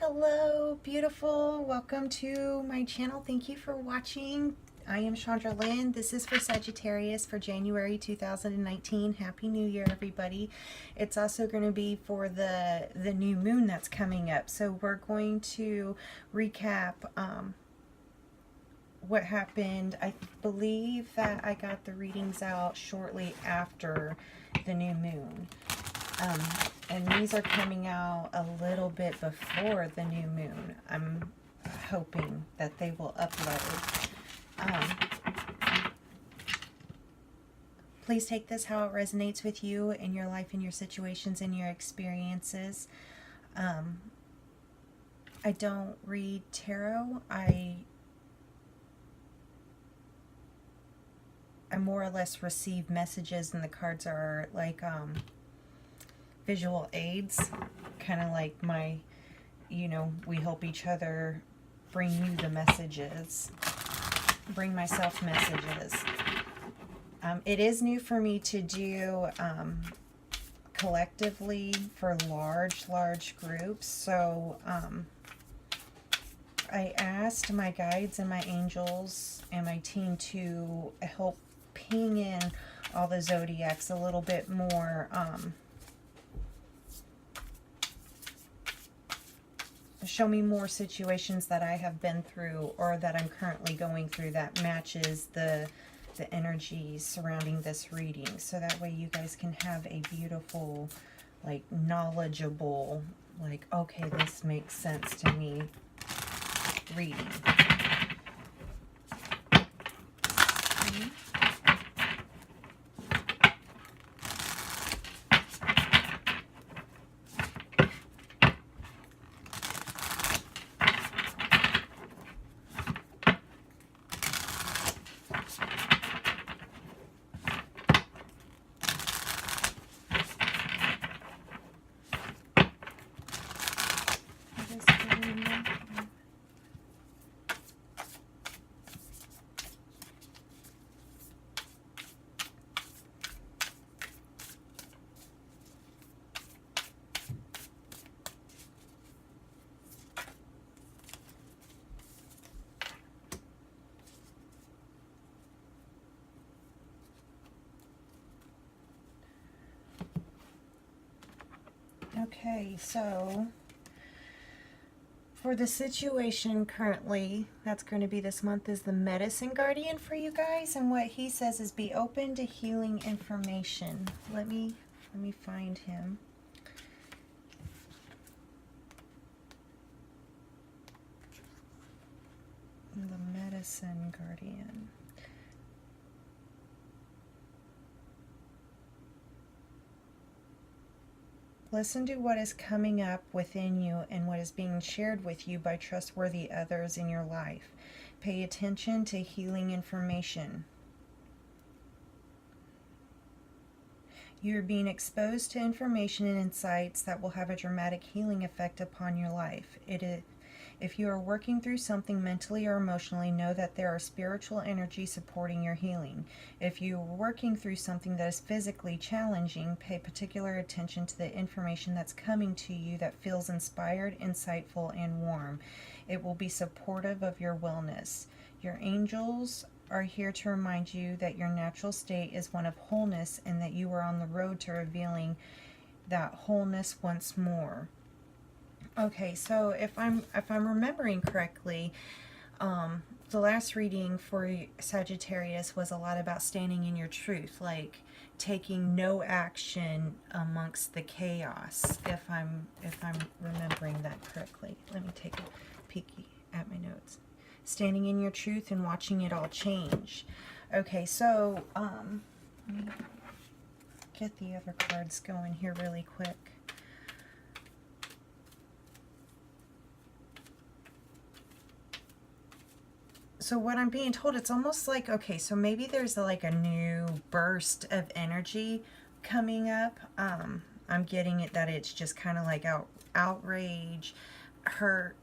Hello, beautiful. Welcome to my channel. Thank you for watching. I am Chandra Lynn. This is for Sagittarius for January 2019. Happy New Year, everybody. It's also going to be for the new moon that's coming up. So we're going to recap what happened. I believe that I got the readings out shortly after the new moon. And these are coming out a little bit before the new moon. I'm hoping that they will upload. Please take this how it resonates with you in your life, in your situations, in your experiences. I don't read tarot. I more or less receive messages, and the cards are like visual aids, kind of like my, we help each other bring you the messages, bring myself messages. It is new for me to do collectively for large groups, so I asked my guides and my angels and my team to help ping in all the zodiacs a little bit more, show me more situations that I have been through or that I'm currently going through that matches the energies surrounding this reading, so that way you guys can have a beautiful, like, knowledgeable, like, okay, this makes sense to me reading. Okay, so for the situation currently that's going to be this month is the medicine guardian for you guys, and what he says is be open to healing information. Let me find him. The medicine guardian. Listen to what is coming up within you and what is being shared with you by trustworthy others in your life. Pay attention to healing information. You are being exposed to information and insights that will have a dramatic healing effect upon your life. If you are working through something mentally or emotionally, know that there are spiritual energies supporting your healing. If you are working through something that is physically challenging, pay particular attention to the information that's coming to you that feels inspired, insightful, and warm. It will be supportive of your wellness. Your angels are here to remind you that your natural state is one of wholeness and that you are on the road to revealing that wholeness once more. Okay, so if I'm remembering correctly, the last reading for Sagittarius was a lot about standing in your truth, like taking no action amongst the chaos. If I'm remembering that correctly, let me take a peeky at my notes. Standing in your truth and watching it all change. Okay, so let me get the other cards going here really quick. So what I'm being told, it's almost like, okay, so maybe there's like a new burst of energy coming up. I'm getting it that it's just kind of like outrage, hurt,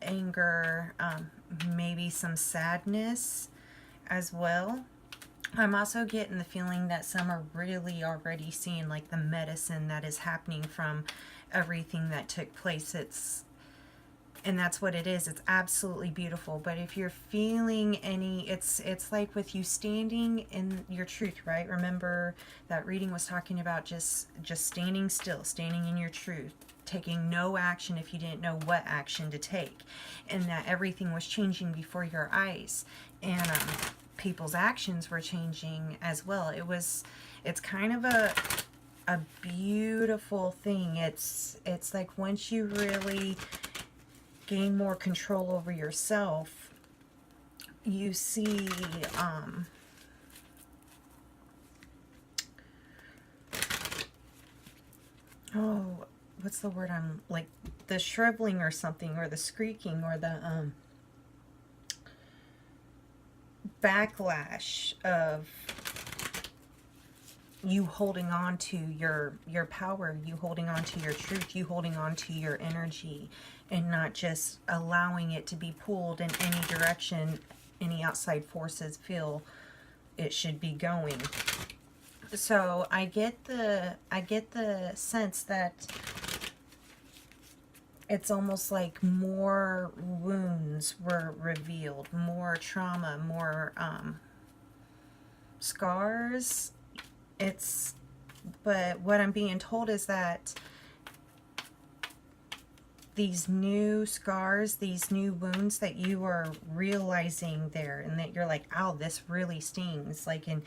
anger, maybe some sadness as well. I'm also getting the feeling that some are really already seeing like the medicine that is happening from everything that took place. It's And that's what it is. It's absolutely beautiful. But if you're feeling any, it's like with you standing in your truth, right? Remember that reading was talking about just standing still, standing in your truth, taking no action if you didn't know what action to take, and that everything was changing before your eyes, and people's actions were changing as well. It's kind of a beautiful thing. It's like once you really gain more control over yourself, you see oh, what's the word, I'm like, the shriveling or something, or the squeaking, or the backlash of you holding on to your power, you holding on to your truth, you holding on to your energy, and not just allowing it to be pulled in any direction any outside forces feel it should be going. So I get the sense that it's almost like more wounds were revealed, more trauma, more scars. But what I'm being told is that these new scars, these new wounds that you are realizing there, and that you're like, ow, this really stings. Like, and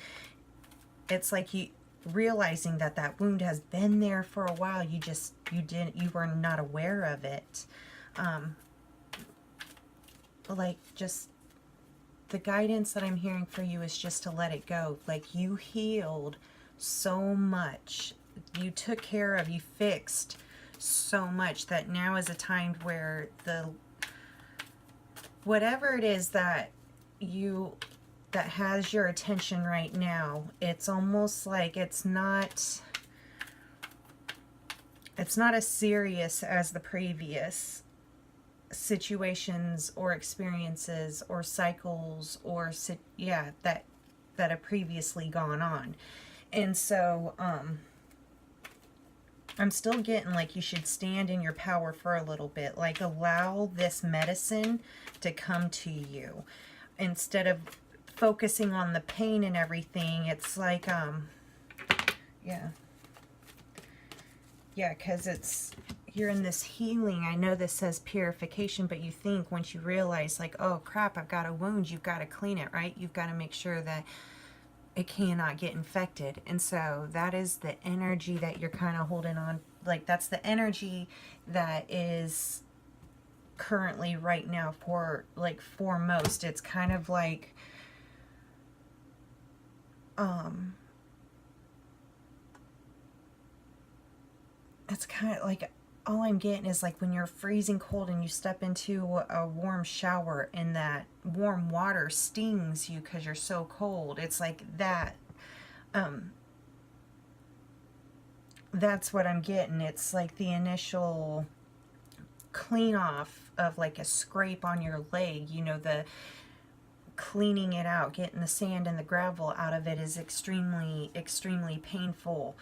it's like you realizing that that wound has been there for a while. You were not aware of it. Like, just the guidance that I'm hearing for you is just to let it go. Like, you healed so much, you took care of, you fixed so much, that now is a time where whatever it is that has your attention right now, it's almost like it's not as serious as the previous situations or experiences or cycles or that have previously gone on. And so I'm still getting like you should stand in your power for a little bit. Like, allow this medicine to come to you instead of focusing on the pain and everything. It's like because you're in this healing. I know this says purification, but you think once you realize, like, oh crap, I've got a wound, you've got to clean it, right? You've got to make sure that it cannot get infected. And so that is the energy that you're kind of holding on. Like, that's the energy that is currently right now for most. It's kind of like it's kind of like, all I'm getting is like when you're freezing cold and you step into a warm shower and that warm water stings you because you're so cold. It's like that. That's what I'm getting. It's like the initial clean off of like a scrape on your leg, you know, the cleaning it out, getting the sand and the gravel out of it is extremely, extremely painful.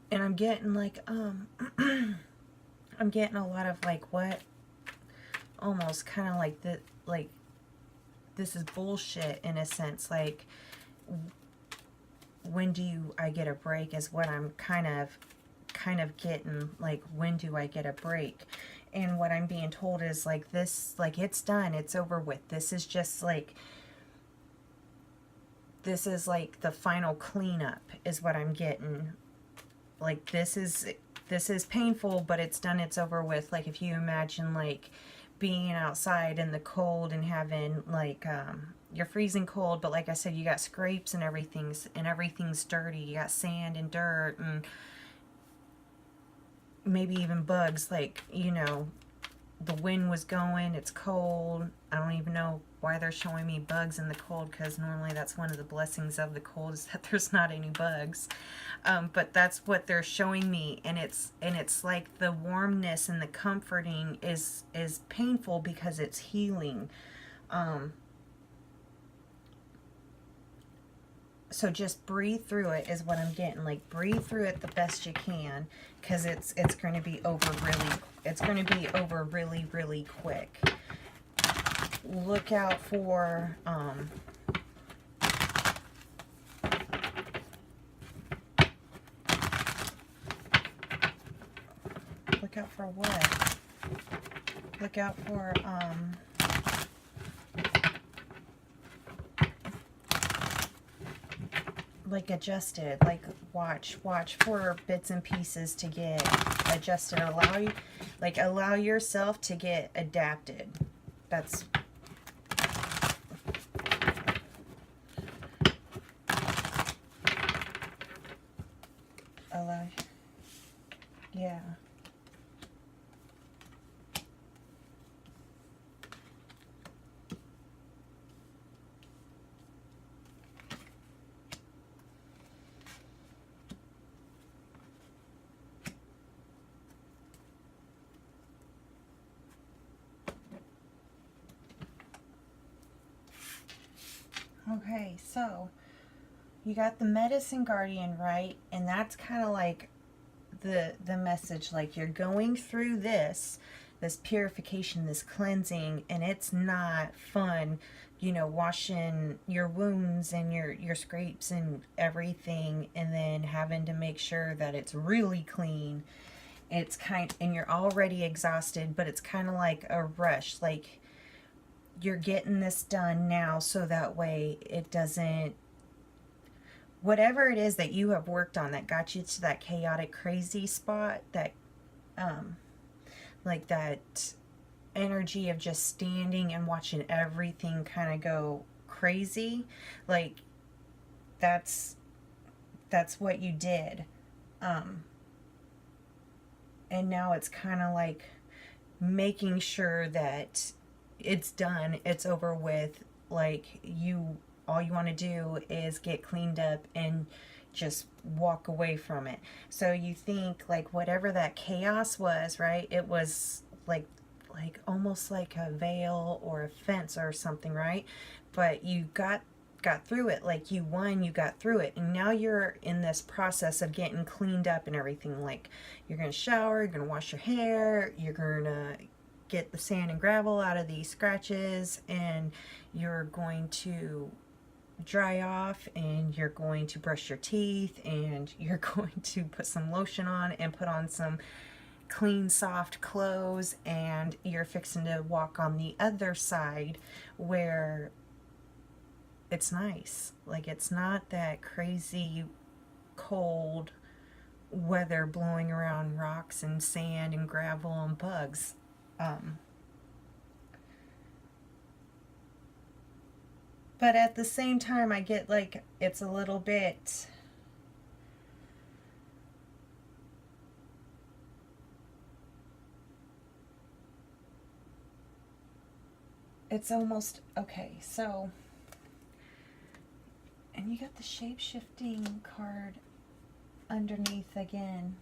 And I'm getting like, I'm getting a lot of like, what, almost kind of like this is bullshit in a sense. Like, when do I get a break is what I'm kind of getting. Like, when do I get a break? And what I'm being told is like, this, like, it's done, it's over with. This is just like, this is like the final cleanup is what I'm getting. Like, this is painful, but it's done, it's over with. Like, if you imagine like being outside in the cold and having like you're freezing cold, but like I said, you got scrapes and everything's dirty. You got sand and dirt and maybe even bugs. Like, you know, the wind was going, it's cold. I don't even know why they're showing me bugs in the cold, because normally that's one of the blessings of the cold, is that there's not any bugs. But that's what they're showing me, and it's like the warmness and the comforting is painful because it's healing. So just breathe through it is what I'm getting. Like, breathe through it the best you can, because it's going to be over really, really quick. Look out for look out for what? Look out for like adjusted, like watch for bits and pieces to get adjusted. Allow yourself to get adapted. That's allow, yeah. Okay, so you got the medicine guardian, right? And that's kind of like the message, like you're going through this purification, this cleansing, and it's not fun, you know, washing your wounds and your scrapes and everything, and then having to make sure that it's really clean. And you're already exhausted, but it's kind of like a rush, like you're getting this done now so that way it doesn't, whatever it is that you have worked on that got you to that chaotic crazy spot, that like that energy of just standing and watching everything kind of go crazy, like that's what you did, and now it's kind of like making sure that it's done, it's over with, like all you want to do is get cleaned up and just walk away from it. So you think like whatever that chaos was, right? It was like almost like a veil or a fence or something, right? But you got through it, like you won, you got through it, and now you're in this process of getting cleaned up and everything. Like you're gonna shower, you're gonna wash your hair, you're gonna get the sand and gravel out of these scratches, and you're going to dry off, and you're going to brush your teeth, and you're going to put some lotion on and put on some clean soft clothes, and you're fixing to walk on the other side where it's nice. Like it's not that crazy cold weather blowing around rocks and sand and gravel and bugs. But at the same time, I get like it's a little bit, it's almost, okay, so, and you got the shape-shifting card underneath again.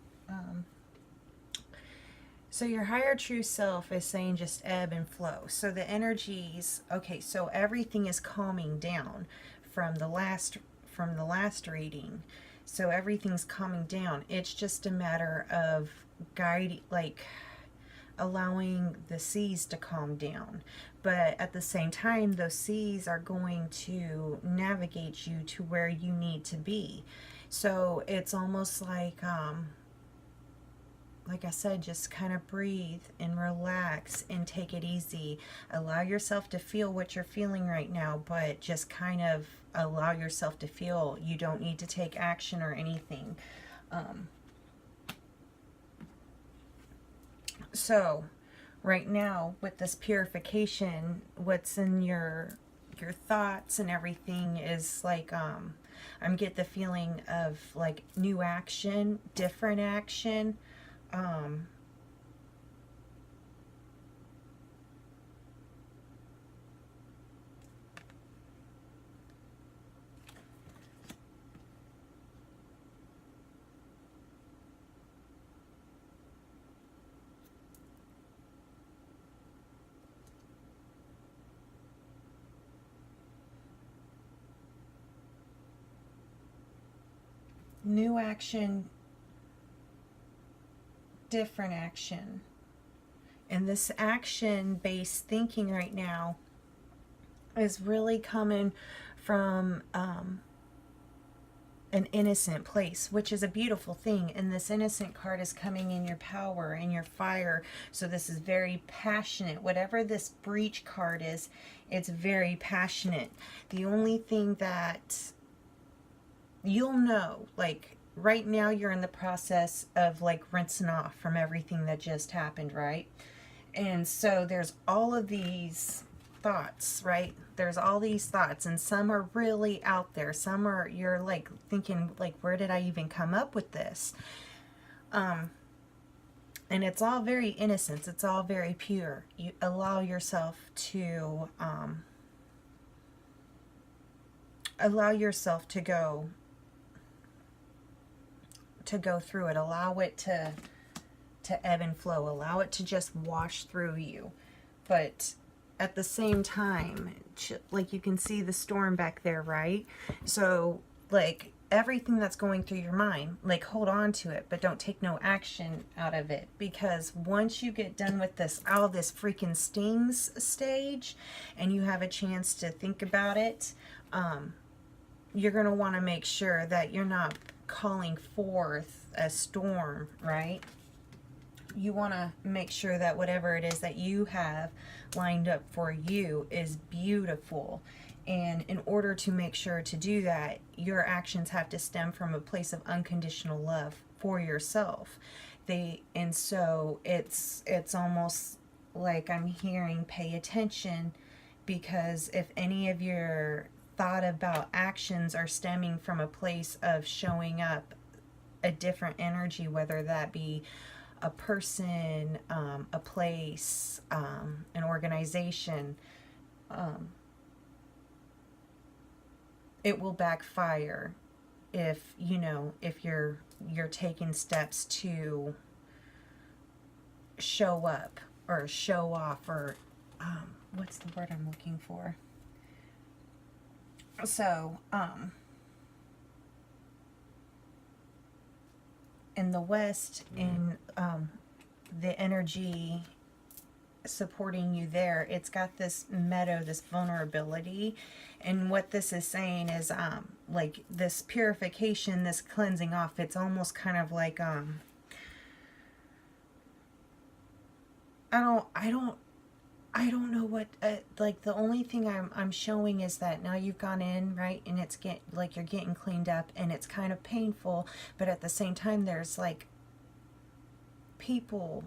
So your higher true self is saying just ebb and flow. So the energies, okay, so everything is calming down from the last reading. So everything's calming down. It's just a matter of allowing the seas to calm down. But at the same time, those seas are going to navigate you to where you need to be. So it's almost like I said, just kind of breathe and relax and take it easy. Allow yourself to feel what you're feeling right now, but just kind of allow yourself to feel. You don't need to take action or anything. So right now with this purification, what's in your thoughts and everything is like, I'm getting the feeling of like new action, different action. new action, different action. And this action-based thinking right now is really coming from an innocent place, which is a beautiful thing. And this innocent card is coming in your power and your fire. So this is very passionate. Whatever this breach card is, it's very passionate. The only thing that you'll know, like right now you're in the process of like rinsing off from everything that just happened, right? And so there's all of these thoughts, right? There's all these thoughts, and some are really out there. Some are, you're like thinking like, where did I even come up with this? And it's all very innocent. It's all very pure. You allow yourself to go through it. Allow it to ebb and flow. Allow it to just wash through you. But at the same time, like you can see the storm back there, right? So like everything that's going through your mind, like hold on to it, but don't take no action out of it, because once you get done with this, all this freaking stings stage, and you have a chance to think about it, you're going to want to make sure that you're not calling forth a storm, right? You want to make sure that whatever it is that you have lined up for you is beautiful. And in order to make sure to do that, your actions have to stem from a place of unconditional love for yourself. And so it's almost like I'm hearing pay attention, because if any of your thought about actions are stemming from a place of showing up a different energy, whether that be a person, a place, an organization, it will backfire if you're taking steps to show up or show off, or what's the word I'm looking for? So in the West, in the energy supporting you there, it's got this meadow, this vulnerability. And what this is saying is like this purification, this cleansing off, it's almost kind of like I don't know what, like the only thing I'm showing is that now you've gone in, right, and it's like you're getting cleaned up, and it's kind of painful, but at the same time there's like people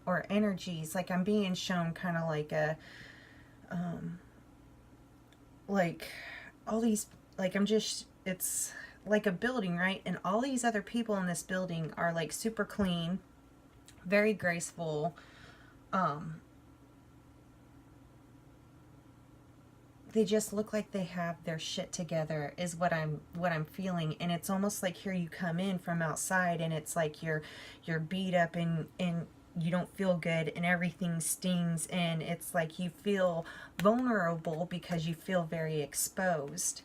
or energies, like I'm being shown kind of like a like all these, like it's like a building, right, and all these other people in this building are like super clean, very graceful, they just look like they have their shit together, is what I'm feeling. And it's almost like here you come in from outside, and it's like you're beat up, and you don't feel good, and everything stings, and it's like you feel vulnerable because you feel very exposed.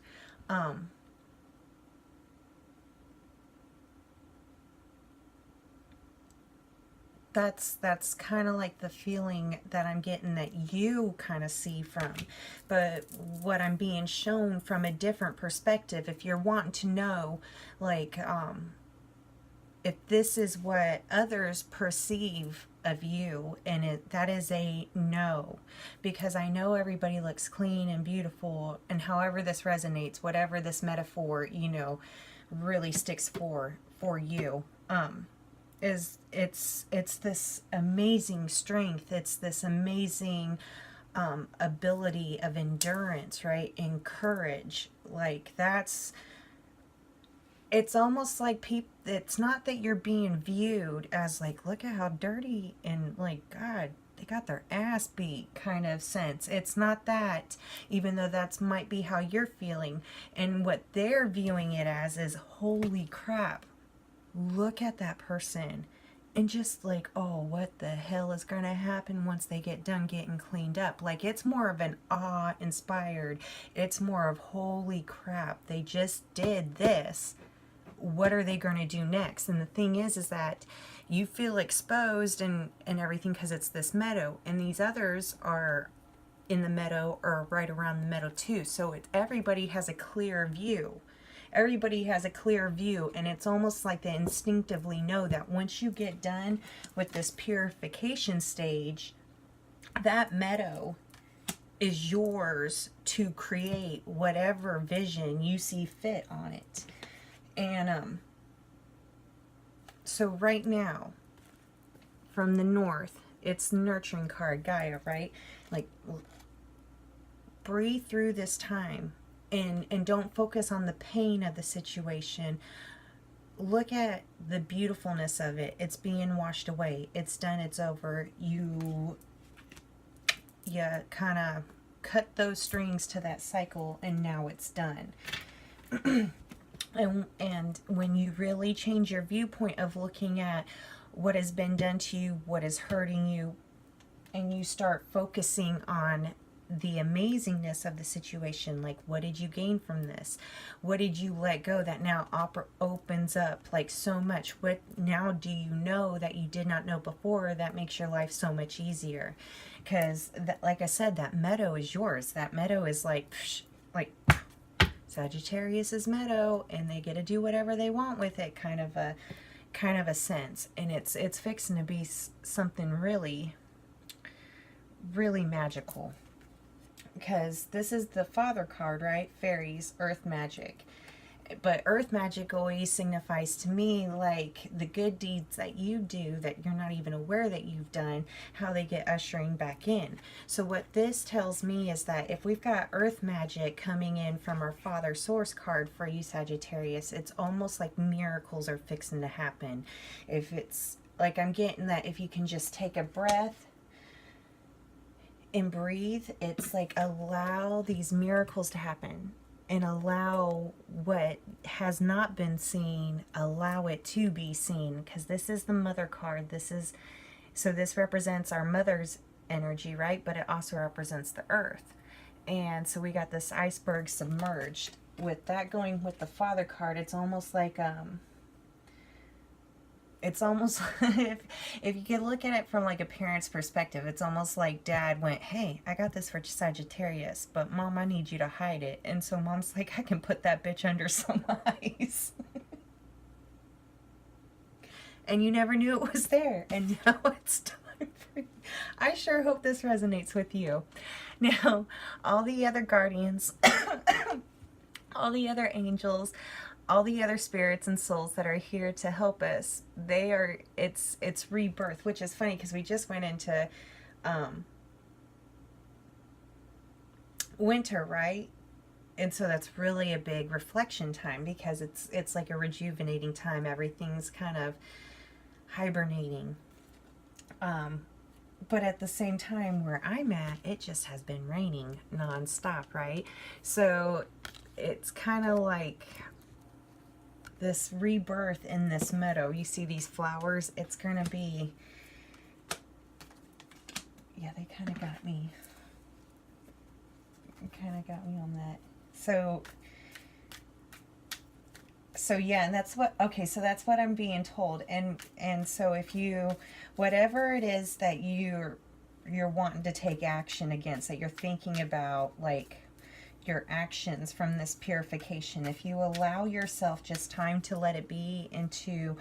That's kind of like the feeling that I'm getting that you kind of see from. But what I'm being shown from a different perspective, if you're wanting to know, like, if this is what others perceive of you, and that is a no, because I know everybody looks clean and beautiful, and however this resonates, whatever this metaphor, really sticks for you, is it's this amazing strength, it's this amazing ability of endurance, right, and courage. Like it's almost like it's not that you're being viewed as like, look at how dirty and like, God, they got their ass beat kind of sense. It's not that, even though that's might be how you're feeling. And what they're viewing it as is, holy crap, look at that person. And just like, oh, what the hell is going to happen once they get done getting cleaned up? Like, it's more of an awe-inspired. It's more of, holy crap, they just did this. what are they going to do next? And the thing is that you feel exposed and everything because it's this meadow, and these others are in the meadow or right around the meadow too. So everybody has a clear view. Everybody has a clear view, and it's almost like they instinctively know that once you get done with this purification stage, that meadow is yours to create whatever vision you see fit on it. And so right now, from the north, it's the nurturing card, Gaia, right? Like, breathe through this time, and don't focus on the pain of the situation. Look at the beautifulness of it. It's being washed away. It's done. It's over. You kind of cut those strings to that cycle, and now it's done. And when you really change your viewpoint of looking at what has been done to you, what is hurting you, and you start focusing on the amazingness of the situation, like what did you gain from this? What did you let go that now opens up like so much? What now do you know that you did not know before that makes your life so much easier? Because like I said, that meadow is yours. That meadow is like Sagittarius's meadow, and they get to do whatever they want with it, kind of a sense. And it's fixing to be something really, really magical. Because this is the father card, right? Fairies, earth magic. But earth magic always signifies to me like the good deeds that you do that you're not even aware that you've done, how they get ushering back in. So what this tells me is that if we've got earth magic coming in from our father source card for you, Sagittarius, it's almost like miracles are fixing to happen. If it's like, I'm getting that if you can just take a breath and breathe, it's like allow these miracles to happen, and allow what has not been seen, allow it to be seen. Because this is the mother card. So this represents our mother's energy, right? But it also represents the earth. And so we got this iceberg submerged. With that going with the father card, it's almost like it's almost if you could look at it from like a parent's perspective, it's almost like dad went, hey, I got this for Sagittarius, but mom, I need you to hide it. And so mom's like, I can put that bitch under some ice. And you never knew it was there, and now it's time for you. I sure hope this resonates with you. Now, all the other guardians, all the other angels, all the other spirits and souls that are here to help us, it's rebirth, which is funny because we just went into winter, right? And so that's really a big reflection time, because it's like a rejuvenating time. Everything's kind of hibernating. But at the same time, where I'm at, it just has been raining nonstop, right? So it's kind of like this rebirth in this meadow. You see these flowers? It's going to be, yeah, they kind of got me. Kind of got me on that. So yeah, and that's what, okay, so that's what I'm being told. And so if you, whatever it is that you're wanting to take action against, that you're thinking about, like your actions from this purification, if you allow yourself just time to let it be, and to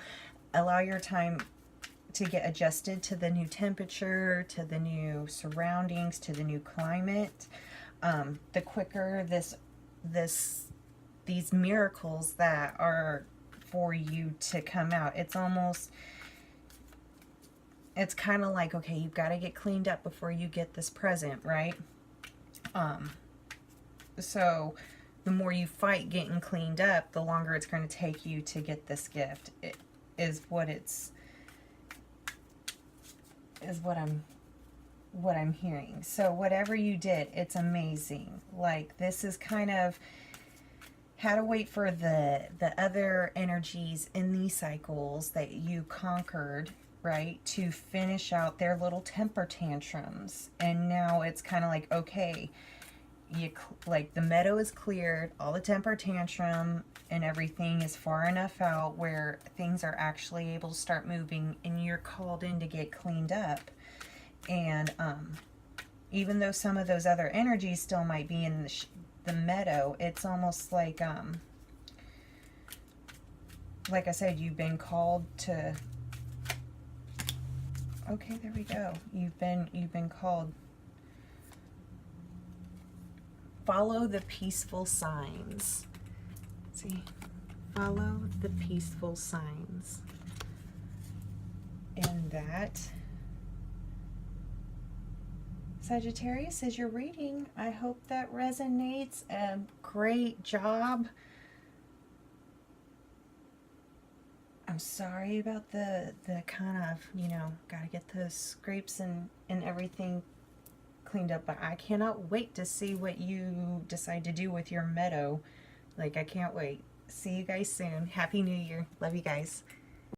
allow your time to get adjusted to the new temperature, to the new surroundings, to the new climate, the quicker these miracles that are for you to come out. It's kind of like, okay, you've got to get cleaned up before you get this present, right? So the more you fight getting cleaned up, the longer it's going to take you to get this gift. It is what I'm hearing. So whatever you did, it's amazing. Like, this is kind of how to wait for the other energies in these cycles that you conquered, right, to finish out their little temper tantrums. And now it's kind of like, okay, like the meadow is cleared, all the temper tantrum and everything is far enough out where things are actually able to start moving, and you're called in to get cleaned up. And even though some of those other energies still might be in the meadow, it's almost like I said, you've been called to, okay, there we go. You've been called. Follow the peaceful signs. See? Follow the peaceful signs. And that, Sagittarius, is your reading. I hope that resonates. Great job. I'm sorry about the kind of, gotta get the scrapes and everything cleaned up, but I cannot wait to see what you decide to do with your meadow. Like, I can't wait. See you guys soon. Happy New Year. Love you guys.